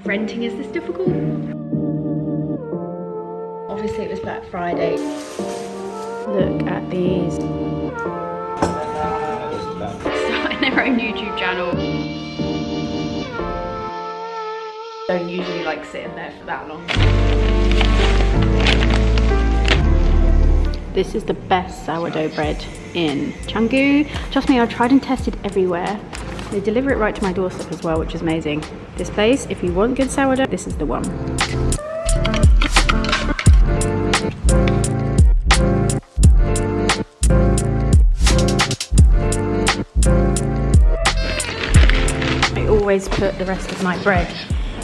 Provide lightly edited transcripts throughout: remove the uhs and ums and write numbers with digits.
Renting is this difficult? Obviously it was Black Friday. Look at these. Starting their own YouTube channel. Don't usually like sitting there for that long. This is the best sourdough bread in Canggu. Trust me, I've tried and tested everywhere. They deliver it right to my doorstep as well, which is amazing. This place, if you want good sourdough, this is the one. I always put the rest of my bread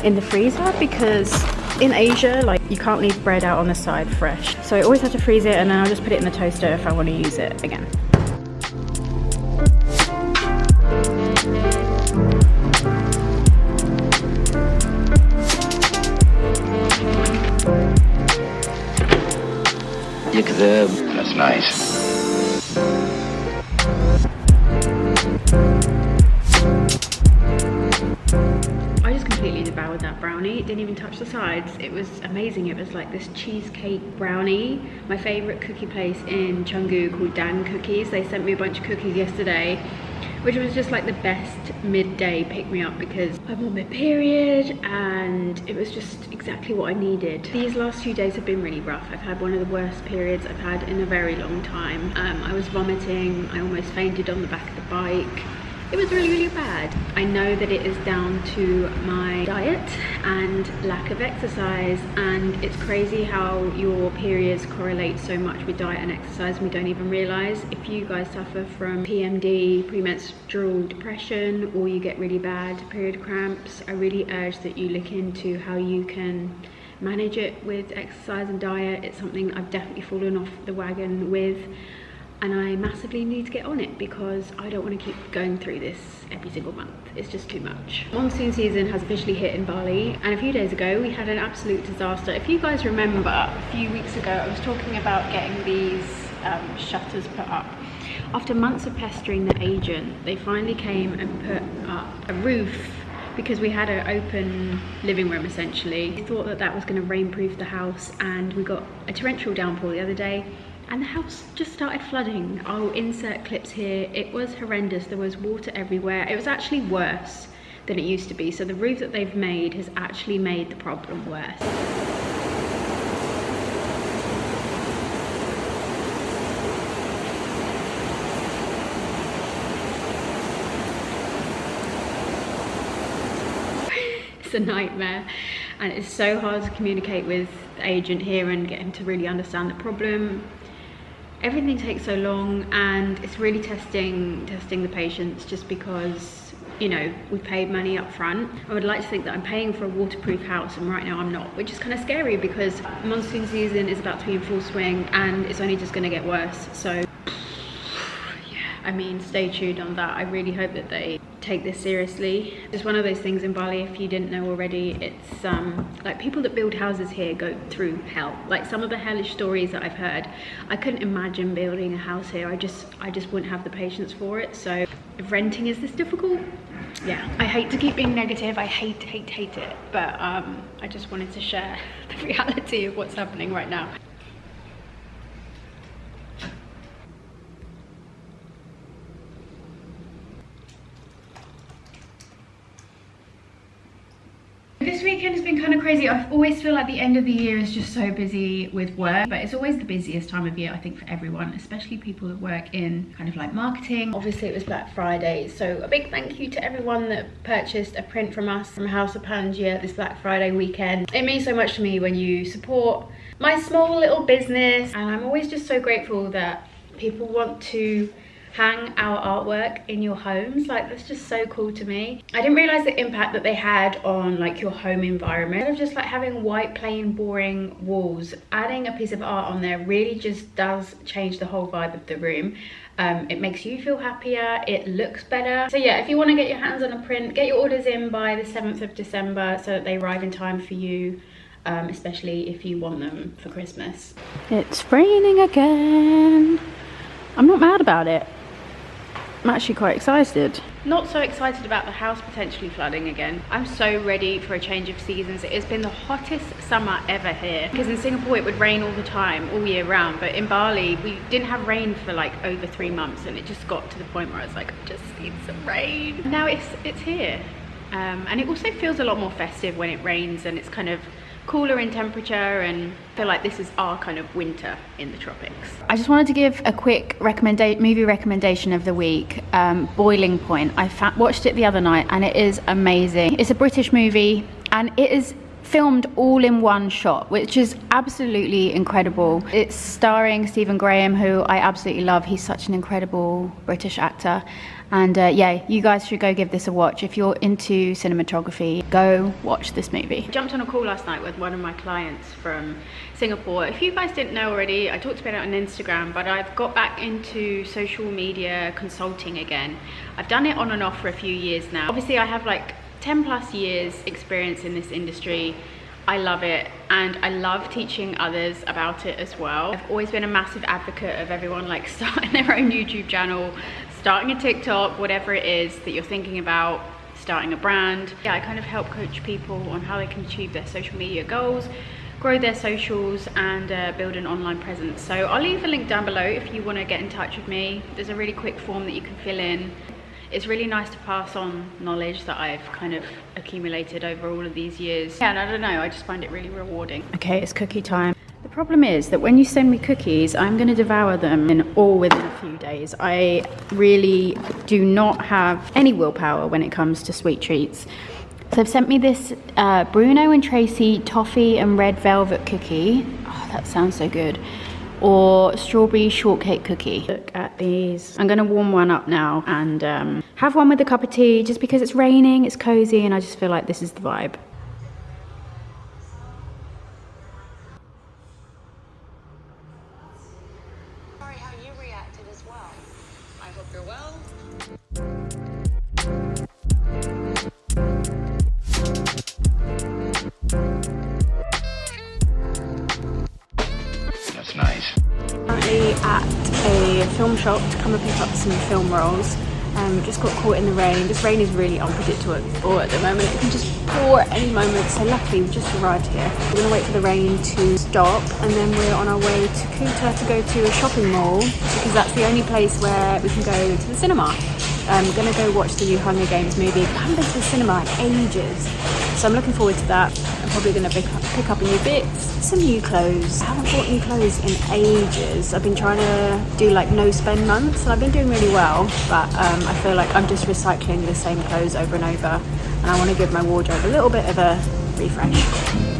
in the freezer because in Asia, like, you can't leave bread out on the side fresh. So I always have to freeze it and then I'll just put it in the toaster if I want to use it again. That's nice. I just completely devoured that brownie. It didn't even touch the sides. It was amazing. It was like this cheesecake brownie. My favorite cookie place in Canggu called Dan Cookies. They sent me a bunch of cookies yesterday, which was just like the best midday pick-me-up because I'm on my period and it was just exactly what I needed. These last few days have been really rough. I've had one of the worst periods I've had in a very long time. I was vomiting, I almost fainted on the back of the bike. It was really, really bad. I know that it is down to my diet and lack of exercise, and it's crazy how your periods correlate so much with diet and exercise and we don't even realise. If you guys suffer from PMD, premenstrual depression, or you get really bad period cramps, I really urge that you look into how you can manage it with exercise and diet. It's something I've definitely fallen off the wagon with. And I massively need to get on it because I don't want to keep going through this every single month. It's just too much. Monsoon season has officially hit in Bali, and a few days ago we had an absolute disaster. If you guys remember, a few weeks ago I was talking about getting these shutters put up. After months of pestering the agent, they finally came and put up a roof because we had an open living room essentially. We thought that that was going to rainproof the house, and we got a torrential downpour the other day and the house just started flooding. I'll insert clips here. It was horrendous. There was water everywhere. It was actually worse than it used to be. So the roof that they've made has actually made the problem worse. It's a nightmare, and it's so hard to communicate with the agent here and get him to really understand the problem. Everything takes so long, and it's really testing the patience just because, you know, we paid money up front. I would like to think that I'm paying for a waterproof house, and right now I'm not, which is kind of scary because monsoon season is about to be in full swing and it's only just going to get worse. So I mean, stay tuned on that. I really hope that they take this seriously. It's one of those things in Bali, if you didn't know already, it's like people that build houses here go through hell. Like some of the hellish stories that I've heard, I couldn't imagine building a house here. I just wouldn't have the patience for it. So if renting is this difficult, yeah. I hate to keep being negative. I hate it. But I just wanted to share the reality of what's happening right now. This weekend has been kind of crazy. I always feel like the end of the year is just so busy with work, but it's always the busiest time of year, I think, for everyone, especially people that work in kind of like marketing. Obviously it was Black Friday, so a big thank you to everyone that purchased a print from us from House of Pangaea this Black Friday weekend. It means so much to me when you support my small little business, and I'm always just so grateful that people want to hang our artwork in your homes. Like, that's just so cool to me. I didn't realize the impact that they had on like your home environment. Instead of just like having white, plain, boring walls, adding a piece of art on there really just does change the whole vibe of the room. It makes you feel happier, it looks better. So yeah, if you want to get your hands on a print, get your orders in by the 7th of December so that they arrive in time for you, especially if you want them for Christmas. It's raining again. I'm not mad about it. I'm actually quite excited. Not so excited about the house potentially flooding again. I'm so ready for a change of seasons. It has been the hottest summer ever here. Because in Singapore it would rain all the time, all year round. But in Bali, we didn't have rain for like over 3 months. And it just got to the point where I was like, I just need some rain. Now it's here. And it also feels a lot more festive when it rains and it's kind of cooler in temperature, and I feel like this is our kind of winter in the tropics. I just wanted to give a quick movie recommendation of the week, Boiling Point. I watched it the other night and it is amazing. It's a British movie and it is filmed all in one shot, which is absolutely incredible. It's starring Stephen Graham, who I absolutely love. He's such an incredible British actor. And yeah, you guys should go give this a watch. If you're into cinematography, go watch this movie. I jumped on a call last night with one of my clients from Singapore. If you guys didn't know already, I talked about it on Instagram, but I've got back into social media consulting again. I've done it on and off for a few years now. Obviously, I have like 10 plus years experience in this industry. I love it and I love teaching others about it as well. I've always been a massive advocate of everyone like starting their own YouTube channel, starting a TikTok, whatever it is that you're thinking about, starting a brand. Yeah, I kind of help coach people on how they can achieve their social media goals, grow their socials and build an online presence. So I'll leave a link down below if you want to get in touch with me. There's a really quick form that you can fill in. It's really nice to pass on knowledge that I've kind of accumulated over all of these years. Yeah, and I don't know, I just find it really rewarding. Okay, it's cookie time. The problem is that when you send me cookies, I'm going to devour them within a few days. I really do not have any willpower when it comes to sweet treats. So they've sent me this Bruno and Tracy toffee and red velvet cookie. Oh, that sounds so good. Or strawberry shortcake cookie. Look at these. I'm gonna warm one up now and have one with a cup of tea, just because it's raining, it's cozy, and I just feel like this is the vibe. Sorry how you reacted as well. I hope you're well. That's nice. Currently at a film shop to come and pick up some film rolls. Just got caught in the rain. This rain is really unpredictable at the moment. It can just pour at any moment, so luckily we've just arrived here. We're going to wait for the rain to stop and then we're on our way to Kuta to go to a shopping mall, because that's the only place where we can go to the cinema. I'm going to go watch the new Hunger Games movie. I haven't been to the cinema in ages, so I'm looking forward to that. I'm probably going to pick up a new bits, some new clothes. I haven't bought new clothes in ages. I've been trying to do like no spend months and I've been doing really well, but I feel like I'm just recycling the same clothes over and over, and I want to give my wardrobe a little bit of a refresh.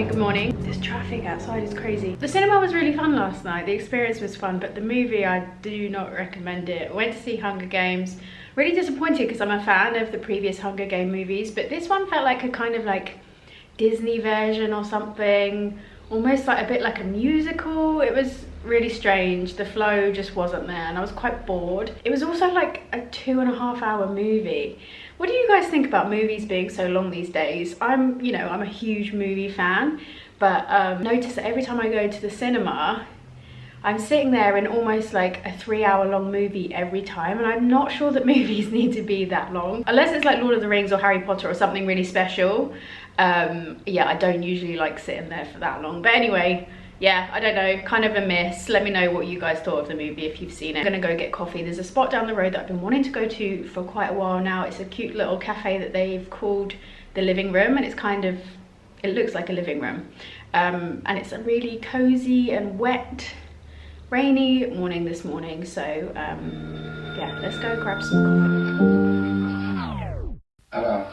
Good morning. This traffic outside is crazy. The cinema was really fun last night. The experience was fun, but the movie, I do not recommend it. I went to see Hunger Games. Really disappointed because I'm a fan of the previous Hunger Game movies, but this one felt like a kind of like Disney version or something, almost like a bit like a musical. It was really strange. The flow just wasn't there and I was quite bored. It was also like a 2.5 hour movie. What do you guys think about movies being so long these days? I'm a huge movie fan, but notice that every time I go to the cinema, I'm sitting there in almost like a 3 hour long movie every time, and I'm not sure that movies need to be that long. Unless it's like Lord of the Rings or Harry Potter or something really special. Yeah, I don't usually like sitting there for that long. But anyway, yeah, I don't know, kind of a miss. Let me know what you guys thought of the movie if you've seen it. I'm gonna go get coffee. There's a spot down the road that I've been wanting to go to for quite a while now. It's a cute little cafe that they've called the living room, and it's kind of, it looks like a living room. And it's a really cozy and wet, rainy morning this morning. So yeah, let's go grab some coffee. Hello.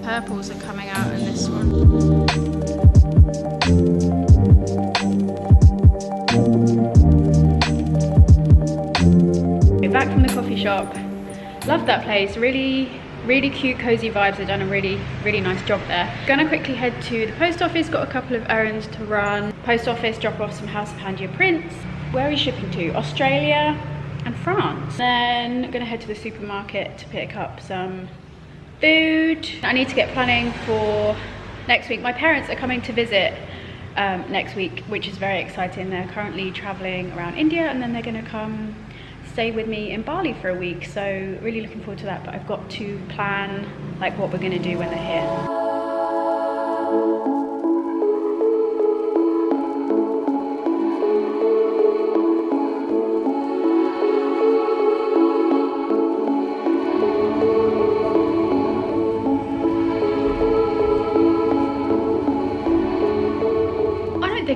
Purples are coming out in this one. Okay, back from the coffee shop. Love that place. Really cute, cozy vibes. They've done a really nice job there. Gonna quickly head to the post office. Got a couple of errands to run. Post office, drop off some House of Pandia prints. Where are we shipping to? Australia and France. Then gonna head to the supermarket to pick up some food. I need to get planning for next week. My parents are coming to visit next week, which is very exciting. They're currently traveling around India, and then they're going to come stay with me in Bali for a week. So really looking forward to that, but I've got to plan like what we're going to do when they're here.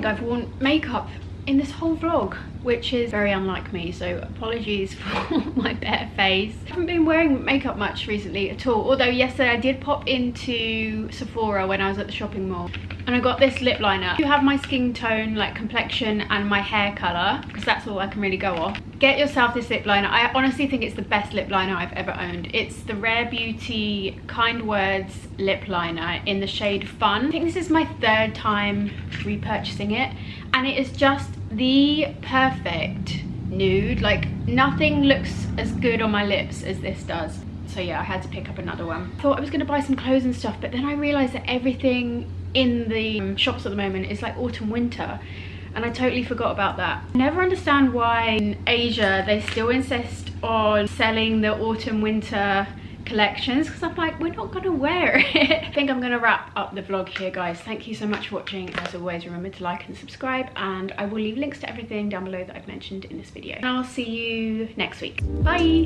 I've worn makeup in this whole vlog, which is very unlike me, so apologies for my bare face. I haven't been wearing makeup much recently at all, although yesterday I did pop into Sephora when I was at the shopping mall, and I got this lip liner. You have my skin tone, like complexion, and my hair colour, because that's all I can really go off. Get yourself this lip liner. I honestly think it's the best lip liner I've ever owned. It's the Rare Beauty Kind Words lip liner in the shade Fun. I think this is my third time repurchasing it, and it is just the perfect nude. Like, nothing looks as good on my lips as this does. So yeah, I had to pick up another one. Thought I was gonna buy some clothes and stuff, but then I realized that everything in the shops at the moment is like autumn winter, and I totally forgot about that. I never understand why in Asia they still insist on selling the autumn winter collections, because I'm like, we're not gonna wear it. I think I'm gonna wrap up the vlog here, guys. Thank you so much for watching. As always, remember to like and subscribe, and I will leave links to everything down below that I've mentioned in this video, and I'll see you next week. Bye.